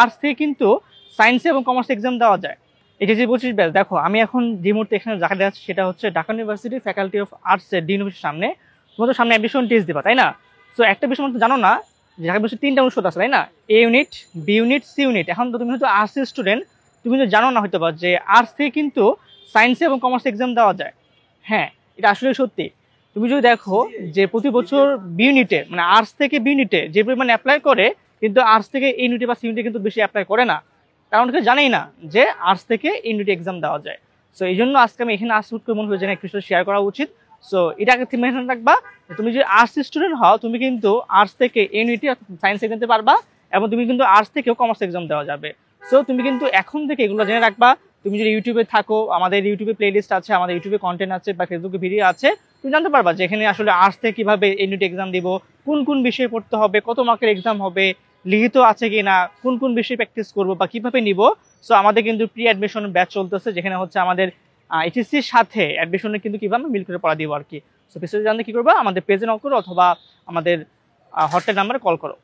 Arts থেকে কিন্তু science এবং কমার্স এক্সাম দেওয়া যায়। HSC 25 batch. দেখো আমি এখন যে মুহূর্তে এখানে দেখা যাচ্ছে সেটা হচ্ছে ঢাকা ইউনিভার্সিটি ফ্যাকাল্টি অফ আর্টসের ডিন অফিসের সামনে। তোমরা তো সামনে অ্যাডমিশন টেস্ট দিবা, তাই না? সো একটা বিষয় তো জানো না যে ঢাকা ইউনিভার্সিটি 3টা অনুষদ আছে, তাই না? A unit, B unit, C unit. এখন তো তুমি হয়তো আর্টসের স্টুডেন্ট, তুমি তো জানো না হয়তো বা যে আর্টস থেকে কিন্তু সায়েন্স এবং কমার্স এক্সাম দেওয়া যায়। হ্যাঁ, এটা আসলে সত্যি। তুমি যদি দেখো যে প্রতি বছর বি ইউনিটে মানে আর্টস থেকে বি ইউনিটে যে পরিমাণ অ্যাপ্লাই করে, কিন্তু আর্টস থেকে এ ইউনিটে বা সি ইউনিটে কিন্তু বেশি অ্যাপ্লাই করে না, কারণ কেউ জানেই না যে আর্টস থেকে এ ইউনিটে এক্সাম দেওয়া যায়। সো এই জন্য আজকে আমি এখানে আসতে করে মনে হয় যে একটু শেয়ার করা উচিত। সো এটা আগে তুমি মেনশন রাখবা, তুমি যদি আর্টস স্টুডেন্ট হও তুমি কিন্তু আর্টস থেকে এ ইউনিটে সায়েন্স এক্সাম দিতে পারবা, এবং তুমি কিন্তু আর্টস থেকেও কমার্স এক্সাম দেওয়া যাবে। সো তুমি কিন্তু এখন থেকে এগুলো জেনে রাখবা। তুমি যদি ইউটিউবে থাকো, আমাদের ইউটিউবে প্লেলিস্ট আছে, আমাদের ইউটিউবে কন্টেন্ট আছে বা ফেসবুকে ভিডিও আছে, তুমি জানতে পারবা যে এখানে আসলে আর্টস থেকে কিভাবে ইউনিট এক্সাম দিব, কোন কোন বিষয়ে পড়তে হবে, কত মার্কের এক্সাম হবে, লিখিত আছে কিনা, কোন কোন বিষয়ে প্র্যাকটিস করবো বা কিভাবে নিব। সো আমাদের কিন্তু প্রি অ্যাডমিশন ব্যাচ চলতেছে, যেখানে হচ্ছে আমাদের এইচএসসির সাথে অ্যাডমিশনে কিন্তু কিভাবে মিল করে পড়া দিব আর কি। সো বিস্তারিত জানতে কি করবা, আমাদের পেজে নক করো অথবা আমাদের হটলাইন নাম্বারে কল করো।